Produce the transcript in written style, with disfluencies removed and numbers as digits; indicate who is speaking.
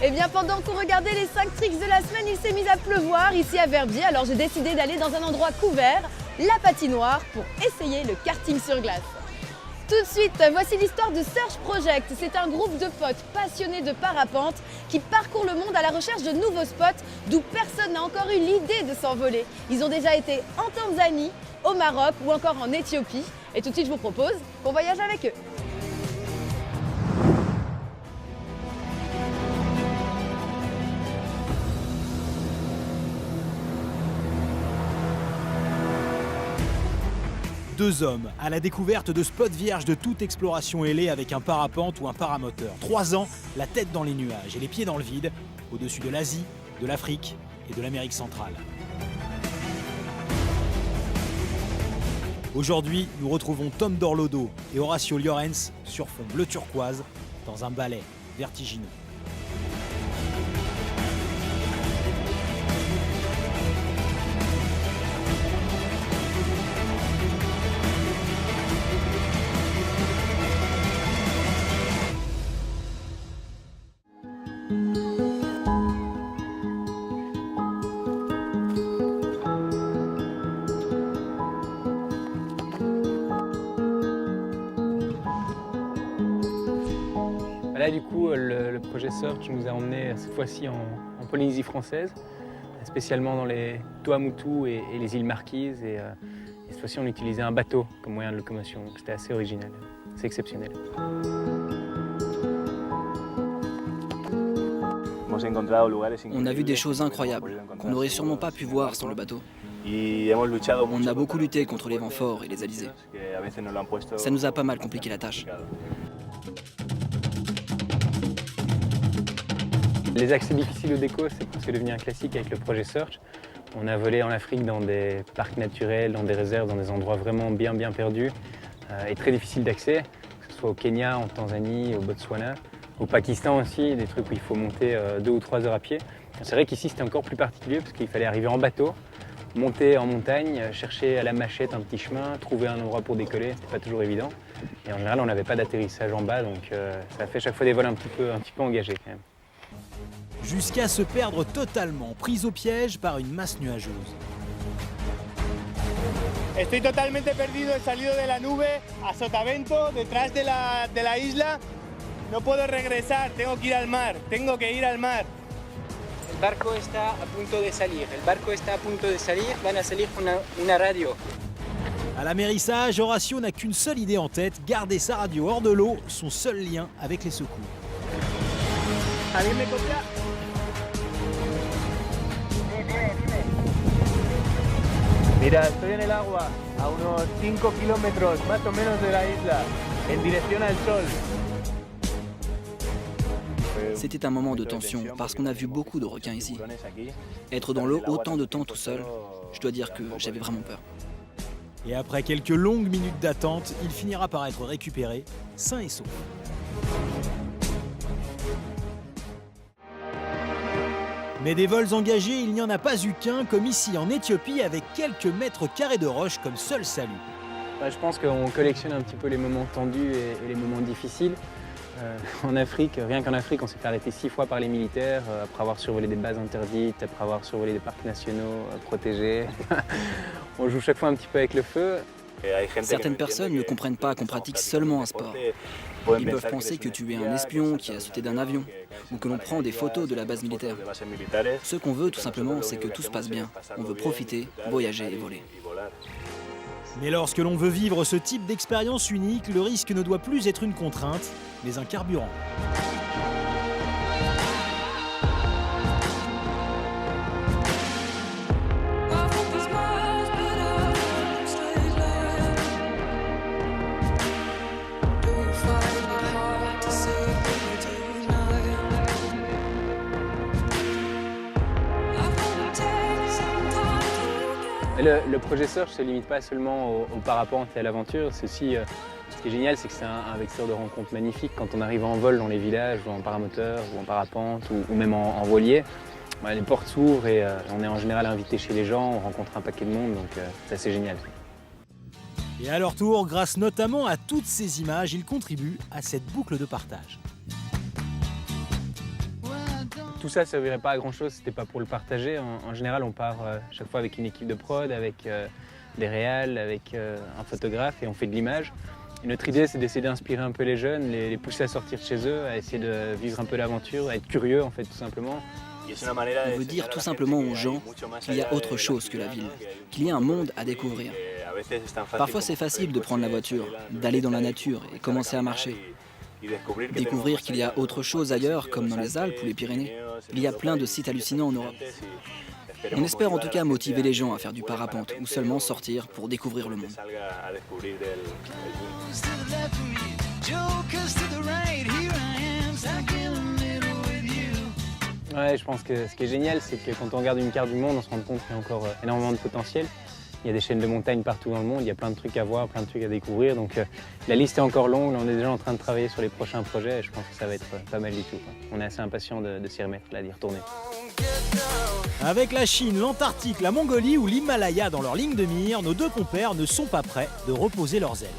Speaker 1: Eh bien, pendant qu'on regardait les 5 tricks de la semaine, il s'est mis à pleuvoir ici à Verbier. Alors j'ai décidé d'aller dans un endroit couvert, la patinoire, pour essayer le karting sur glace. Tout de suite, voici l'histoire de Surge Project. C'est un groupe de potes passionnés de parapente qui parcourent le monde à la recherche de nouveaux spots d'où personne n'a encore eu l'idée de s'envoler. Ils ont déjà été en Tanzanie, au Maroc ou encore en Éthiopie. Et tout de suite, je vous propose qu'on voyage avec eux.
Speaker 2: Deux hommes à la découverte de spots vierges de toute exploration ailée avec un parapente ou un paramoteur. 3 ans, la tête dans les nuages et les pieds dans le vide, au-dessus de l'Asie, de l'Afrique et de l'Amérique centrale. Aujourd'hui, nous retrouvons Tom Dorlodo et Horacio Llorens sur fond bleu turquoise dans un ballet vertigineux.
Speaker 3: Là, du coup, le projet Surge nous a emmenés cette fois-ci en Polynésie française, spécialement dans les Tuamotu et les îles Marquises. Et cette fois-ci, on utilisait un bateau comme moyen de locomotion. C'était assez original, c'est exceptionnel.
Speaker 4: On a vu des choses incroyables qu'on n'aurait sûrement pas pu voir sans le bateau. On a beaucoup lutté contre les vents forts et les alizés. Ça nous a pas mal compliqué la tâche.
Speaker 3: Les accès difficiles au déco, c'est presque devenu un classique avec le projet Surge. On a volé en Afrique dans des parcs naturels, dans des réserves, dans des endroits vraiment bien perdus et très difficiles d'accès, que ce soit au Kenya, en Tanzanie, au Botswana, au Pakistan aussi, des trucs où il faut monter 2 ou 3 heures à pied. C'est vrai qu'ici c'était encore plus particulier parce qu'il fallait arriver en bateau, monter en montagne, chercher à la machette un petit chemin, trouver un endroit pour décoller, c'était pas toujours évident. Et en général on n'avait pas d'atterrissage en bas, donc ça a fait chaque fois des vols un petit peu engagés quand même.
Speaker 2: Jusqu'à se perdre totalement, pris au piège par une masse nuageuse.
Speaker 5: Estoy totalmente perdido, he salido de la nube a Sotavento, detrás de la isla. No puedo regresar, tengo que ir al mar, tengo que ir al mar.
Speaker 6: El barco está a punto de salir, van a salir con una radio.
Speaker 2: À l'amérissage, Horacio n'a qu'une seule idée en tête, garder sa radio hors de l'eau, son seul lien avec les secours.
Speaker 5: ¿Alguien me copia? Mira, estoy en el agua, a unos 5 kilómetros más o menos de la isla, en dirección al sol.
Speaker 4: C'était un moment de tension parce qu'on a vu beaucoup de requins ici. Être dans l'eau autant de temps tout seul, je dois dire que j'avais vraiment peur.
Speaker 2: Et après quelques longues minutes d'attente, il finira par être récupéré, sain et sauf. Mais des vols engagés, il n'y en a pas eu qu'un, comme ici en Éthiopie, avec quelques mètres carrés de roche comme seul salut.
Speaker 3: Je pense qu'on collectionne un petit peu les moments tendus et les moments difficiles. En Afrique, rien qu'en Afrique, on s'est fait arrêter 6 fois par les militaires, après avoir survolé des bases interdites, après avoir survolé des parcs nationaux protégés. On joue chaque fois un petit peu avec le feu.
Speaker 4: Certaines personnes ne comprennent pas qu'on pratique seulement un sport. Ils peuvent penser que tu es un espion qui a sauté d'un avion ou que l'on prend des photos de la base militaire. Ce qu'on veut tout simplement, c'est que tout se passe bien. On veut profiter, voyager et voler.
Speaker 2: Mais lorsque l'on veut vivre ce type d'expérience unique, le risque ne doit plus être une contrainte, mais un carburant.
Speaker 3: Le projet Surge ne se limite pas seulement au parapente et à l'aventure, c'est aussi, ce qui est génial, c'est que c'est un vecteur de rencontres magnifique. Quand on arrive en vol dans les villages, ou en paramoteur, ou en parapente, ou même en voilier, les portes s'ouvrent et on est en général invité chez les gens, on rencontre un paquet de monde, donc c'est assez génial.
Speaker 2: Et à leur tour, grâce notamment à toutes ces images, ils contribuent à cette boucle de partage.
Speaker 3: tout ça ne servirait pas à grand chose si c'était pas pour le partager. En général, on part chaque fois avec une équipe de prod, avec des réals, avec un photographe et on fait de l'image. Et notre idée, c'est d'essayer d'inspirer un peu les jeunes, les pousser à sortir de chez eux, à essayer de vivre un peu l'aventure, à être curieux en fait, tout simplement.
Speaker 4: On veut dire tout simplement aux gens qu'il y a autre chose que la ville, qu'il y a un monde à découvrir. Parfois c'est facile de prendre la voiture, d'aller dans la nature et commencer à marcher. Découvrir qu'il y a autre chose ailleurs, comme dans les Alpes ou les Pyrénées. Il y a plein de sites hallucinants en Europe. On espère en tout cas motiver les gens à faire du parapente ou seulement sortir pour découvrir le monde.
Speaker 3: Ouais, je pense que ce qui est génial, c'est que quand on regarde une carte du monde, on se rend compte qu'il y a encore énormément de potentiel. Il y a des chaînes de montagnes partout dans le monde, il y a plein de trucs à voir, plein de trucs à découvrir. Donc la liste est encore longue, là, on est déjà en train de travailler sur les prochains projets et je pense que ça va être pas mal du tout. On est assez impatients de s'y remettre, là, d'y retourner.
Speaker 2: Avec la Chine, l'Antarctique, la Mongolie ou l'Himalaya dans leur ligne de mire, nos deux compères ne sont pas prêts de reposer leurs ailes.